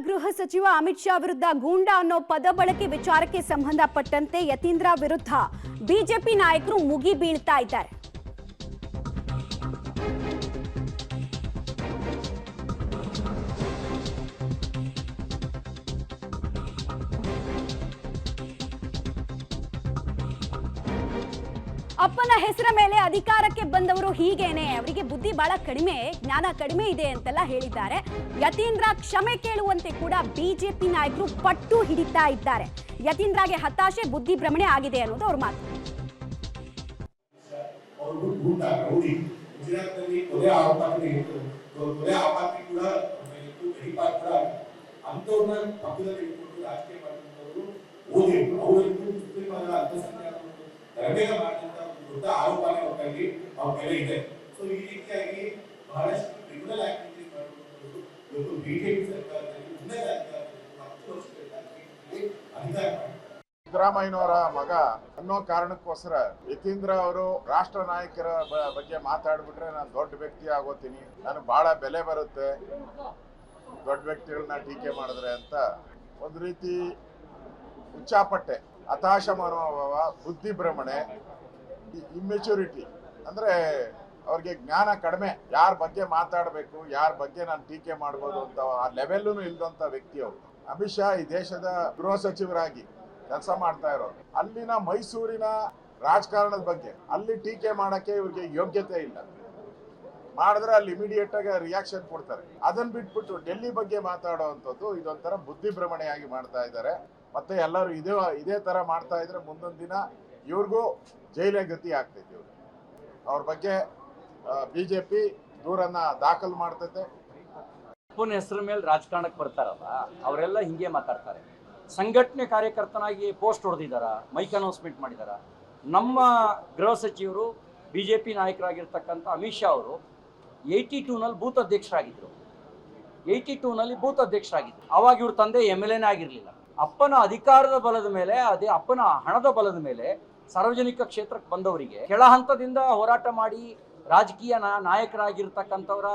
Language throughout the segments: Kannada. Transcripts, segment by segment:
ಗೃಹ ಸಚಿವ ಅಮಿತ್ ಶಾ ವಿರುದ್ಧ ಗೂಂಡಾ ಅನ್ನೋ ಪದ ಬಳಕೆ ವಿಚಾರಕ್ಕೆ ಸಂಬಂಧಪಟ್ಟಂತೆ ಯತೀಂದ್ರ ವಿರುದ್ಧ ಬಿಜೆಪಿ ನಾಯಕರು ಮುಗಿ ಬೀಳ್ತಾ ಇದ್ದಾರೆ. ಅಪ್ಪನ ಹೆಸರ ಮೇಲೆ ಅಧಿಕಾರಕ್ಕೆ ಬಂದವರು ಹೀಗೇನೆ, ಅವರಿಗೆ ಬುದ್ಧಿ ಬಹಳ ಕಡಿಮೆ, ಜ್ಞಾನ ಕಡಿಮೆ ಇದೆ ಅಂತೆಲ್ಲ ಹೇಳಿದ್ದಾರೆ. ಯತೀಂದ್ರ ಕ್ಷಮೆ ಕೇಳುವಂತೆ ಕೂಡ ಬಿಜೆಪಿ ನಾಯಕರು ಪಟ್ಟು ಹಿಡಿತಾ ಇದ್ದಾರೆ. ಯತೀಂದ್ರಗೆ ಹತಾಶೆ, ಬುದ್ಧಿ ಭ್ರಮಣೆ ಆಗಿದೆ ಅನ್ನೋದು ಅವ್ರ ಮಾತು. ದೊಡ್ಡ ಆರೋಪನೆ ಒಟ್ಟಾಗಿ ಅವ್ರ ಮೇಲೆ ಇದೆ. ಸೊ ಈ ರೀತಿಯಾಗಿ ಬಹಳಷ್ಟು ಕ್ರಿಮಿನಲ್ ಆಕ್ಟಿವಿಟೀಸ್ ಮಾಡಿಕೊಂಡು ಇವತ್ತು ಬಿಜೆಪಿ ಸರ್ಕಾರದಲ್ಲಿ ಉನ್ನತ ಅಧಿಕಾರ ಸಿದ್ದರಾಮಯ್ಯನವರ ಮಗ ಅನ್ನೋ ಕಾರಣಕ್ಕೋಸ್ಕರ ಯತೀಂದ್ರ ಅವರು ರಾಷ್ಟ್ರ ನಾಯಕರ ಬಗ್ಗೆ ಮಾತಾಡ್ಬಿಟ್ರೆ ನಾನು ದೊಡ್ಡ ವ್ಯಕ್ತಿ ಆಗೋತೀನಿ, ನನಗೆ ಬಹಳ ಬೆಲೆ ಬರುತ್ತೆ ದೊಡ್ಡ ವ್ಯಕ್ತಿಗಳನ್ನ ಟೀಕೆ ಮಾಡಿದ್ರೆ ಅಂತ ಒಂದು ರೀತಿ ಉಚ್ಚಾಪಟ್ಟೆ, ಹತಾಶ ಮನೋಭಾವ, ಬುದ್ಧಿ ಭ್ರಮಣೆ, ಇಮ್ಮೆಚುರಿಟಿ, ಅಂದ್ರೆ ಅವ್ರಿಗೆ ಜ್ಞಾನ ಕಡಿಮೆ, ಯಾರ ಬಗ್ಗೆ ಮಾತಾಡಬೇಕು, ಯಾರ ಬಗ್ಗೆ ನಾನು ಟೀಕೆ ಮಾಡ್ಬೋದು ಅಂತ ಆ ಲೆವೆಲ್ಲೂ ಇಲ್ದಂತ ವ್ಯಕ್ತಿ ಅವರು. ಅಮಿತ್ ಶಾ ಈ ದೇಶದ ಗೃಹ ಸಚಿವರಾಗಿ ಕೆಲಸ ಮಾಡ್ತಾ ಇರೋರು. ಅಲ್ಲಿನ ಮೈಸೂರಿನ ರಾಜಕಾರಣದ ಬಗ್ಗೆ ಅಲ್ಲಿ ಟೀಕೆ ಮಾಡಕ್ಕೆ ಇವ್ರಿಗೆ ಯೋಗ್ಯತೆ ಇಲ್ಲ. ಮಾಡಿದ್ರೆ ಅಲ್ಲಿ ಇಮಿಡಿಯೇಟ್ ಆಗಿ ರಿಯಾಕ್ಷನ್ ಕೊಡ್ತಾರೆ. ಅದನ್ನ ಬಿಟ್ಬಿಟ್ಟು ಡೆಲ್ಲಿ ಬಗ್ಗೆ ಮಾತಾಡುವಂಥದ್ದು ಇದೊಂಥರ ಬುದ್ಧಿ ಭ್ರಮಣೆಯಾಗಿ ಮಾಡ್ತಾ ಇದ್ದಾರೆ. ಮತ್ತೆ ಎಲ್ಲರೂ ಇದೇ ತರ ಮಾಡ್ತಾ ಇದ್ರೆ ಮುಂದೊಂದು ದಿನ ಇವ್ರಿಗೂ ಜೈಲೇ ಗತಿ ಆಗ್ತೈತಿ. ಇವ್ರು ಅವ್ರ ಬಗ್ಗೆ ಬಿಜೆಪಿ ದೂರನ್ನ ದಾಖಲು ಮಾಡ್ತೈತೆ. ಅಪ್ಪನ ಹೆಸರ ಮೇಲೆ ರಾಜಕಾರಣಕ್ಕೆ ಬರ್ತಾರಲ್ಲ ಅವರೆಲ್ಲ ಹಿಂಗೆ ಮಾತಾಡ್ತಾರೆ. ಸಂಘಟನೆ ಕಾರ್ಯಕರ್ತನಾಗಿ ಪೋಸ್ಟ್ ಹೊಡೆದಿದ್ದಾರ, ಮೈಕ್ ಅನೌನ್ಸ್ಮೆಂಟ್ ಮಾಡಿದಾರ. ನಮ್ಮ ಗೃಹ ಸಚಿವರು ಬಿಜೆಪಿ ನಾಯಕರಾಗಿರ್ತಕ್ಕಂಥ ಅಮಿತ್ ಶಾ ಅವರು 82ನಲ್ಲಿ ಬೂತ್ ಅಧ್ಯಕ್ಷರಾಗಿದ್ದರು. 82ನಲ್ಲಿ ಬೂತ್ ಅಧ್ಯಕ್ಷರಾಗಿದ್ದರು. ಅವಾಗ ಇವ್ರ ತಂದೆ MLA ಆಗಿರಲಿಲ್ಲ. ಅಪ್ಪನ ಅಧಿಕಾರದ ಬಲದ ಮೇಲೆ, ಅದೇ ಅಪ್ಪನ ಹಣದ ಬಲದ ಮೇಲೆ ಸಾರ್ವಜನಿಕ ಕ್ಷೇತ್ರಕ್ಕೆ ಬಂದವರಿಗೆ ಕೆಳ ಹಂತದಿಂದ ಹೋರಾಟ ಮಾಡಿ ರಾಜಕೀಯ ನಾಯಕರಾಗಿರ್ತಕ್ಕಂಥವರ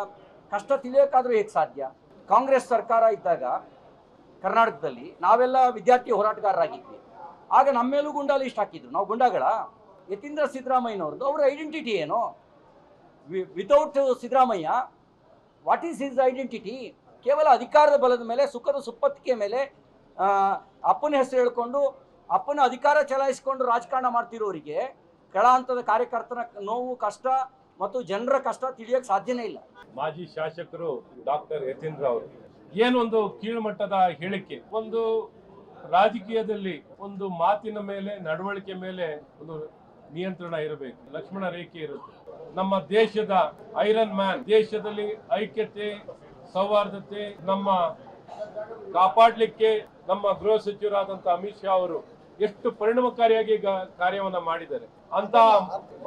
ಕಷ್ಟ ತಿಳಿಯೋಕ್ಕಾದ್ರೂ ಹೇಗೆ ಸಾಧ್ಯ? ಕಾಂಗ್ರೆಸ್ ಸರ್ಕಾರ ಇದ್ದಾಗ ಕರ್ನಾಟಕದಲ್ಲಿ ನಾವೆಲ್ಲ ವಿದ್ಯಾರ್ಥಿ ಹೋರಾಟಗಾರರಾಗಿದ್ವಿ. ಆಗ ನಮ್ಮ ಮೇಲೂ ಗುಂಡಾ ಲಿಸ್ಟ್ ಹಾಕಿದ್ರು. ನಾವು ಗುಂಡಾಗಳ? ಯತೀಂದ್ರ ಸಿದ್ದರಾಮಯ್ಯನವ್ರದ್ದು ಅವರ ಐಡೆಂಟಿಟಿ ಏನು? Without Siddaramaiah what is his identity? ಕೇವಲ ಅಧಿಕಾರದ ಬಲದ ಮೇಲೆ, ಸುಖದ ಸುಪ್ಪತ್ತಿಗೆ ಮೇಲೆ ಅಪ್ಪನ ಹೆಸರು ಹೇಳ್ಕೊಂಡು ಅಪ್ಪನ ಅಧಿಕಾರ ಚಲಾಯಿಸಿಕೊಂಡು ರಾಜಕಾರಣ ಮಾಡ್ತಿರೋರಿಗೆ ಕೆಳ ಹಂತದ ಕಾರ್ಯಕರ್ತರ ನೋವು, ಕಷ್ಟ ಮತ್ತು ಜನರ ಕಷ್ಟ ತಿಳಿಯೋಕೆ ಸಾಧ್ಯನೇ ಇಲ್ಲ. ಮಾಜಿ ಶಾಸಕರು ಡಾಕ್ಟರ್ ಯತೀಂದ್ರ ಅವರು ಏನೊಂದು ಕೀಳುಮಟ್ಟದ ಹೇಳಿಕೆ. ಒಂದು ರಾಜಕೀಯದಲ್ಲಿ ಒಂದು ಮಾತಿನ ಮೇಲೆ, ನಡವಳಿಕೆ ಮೇಲೆ ಒಂದು ನಿಯಂತ್ರಣ ಇರಬೇಕು, ಲಕ್ಷ್ಮಣ ರೇಖೆ ಇರುತ್ತೆ. ನಮ್ಮ ದೇಶದ ಐರನ್ ಮ್ಯಾನ್, ದೇಶದಲ್ಲಿ ಐಕ್ಯತೆ, ಸೌಹಾರ್ದತೆ ನಮ್ಮ ಕಾಪಾಡಲಿಕ್ಕೆ ನಮ್ಮ ಗೃಹ ಸಚಿವರಾದಂಥ ಅಮಿತ್ ಶಾ ಅವರು ಎಷ್ಟು ಪರಿಣಾಮಕಾರಿಯಾಗಿ ಕಾರ್ಯವನ್ನ ಮಾಡಿದ್ದಾರೆ. ಅಂತ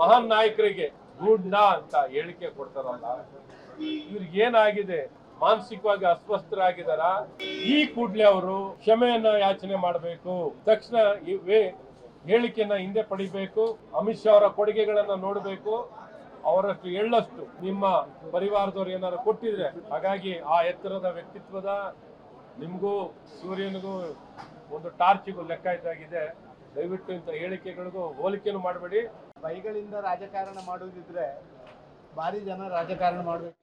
ಮಹಾನ್ ನಾಯಕರಿಗೆ ಗೂಂಡಾ ಅಂತ ಹೇಳಿಕೆ ಕೊಡ್ತಾರಲ್ಲ, ಇವ್ರಿಗೆ ಏನಾಗಿದೆ? ಮಾನಸಿಕವಾಗಿ ಅಸ್ವಸ್ಥರಾಗಿದ್ದಾರ? ಈ ಕೂಡಲೇ ಅವರು ಕ್ಷಮೆಯನ್ನ ಯಾಚನೆ ಮಾಡಬೇಕು, ತಕ್ಷಣ ಹೇಳಿಕೆಯನ್ನ ಹಿಂದೆ ಪಡಿಬೇಕು. ಅಮಿತ್ ಶಾ ಅವರ ಕೊಡುಗೆಗಳನ್ನ ನೋಡಬೇಕು. ಅವರಷ್ಟು ಎಳ್ಳಷ್ಟು ನಿಮ್ಮ ಪರಿವಾರದವ್ರು ಏನಾದ್ರು ಕೊಟ್ಟಿದ್ರೆ, ಹಾಗಾಗಿ ಆ ಎತ್ತರದ ವ್ಯಕ್ತಿತ್ವದ ನಿಮಗೂ ಸೂರ್ಯನಿಗೂ ಒಂದು ಟಾರ್ಚಿಗೂ ಲೆಕ್ಕ ಇದ್ದಾಗಿದೆ. ದಯವಿಟ್ಟು ಇಂಥ ಹೇಳಿಕೆಗಳಿಗೂ ಹೋಲಿಕೆಯನ್ನು ಮಾಡಬೇಡಿ. ಬೈಗಳಿಂದ ರಾಜಕಾರಣ ಮಾಡುವುದಿದ್ರೆ ಭಾರಿ ಜನ ರಾಜಕಾರಣ ಮಾಡಬೇಕು.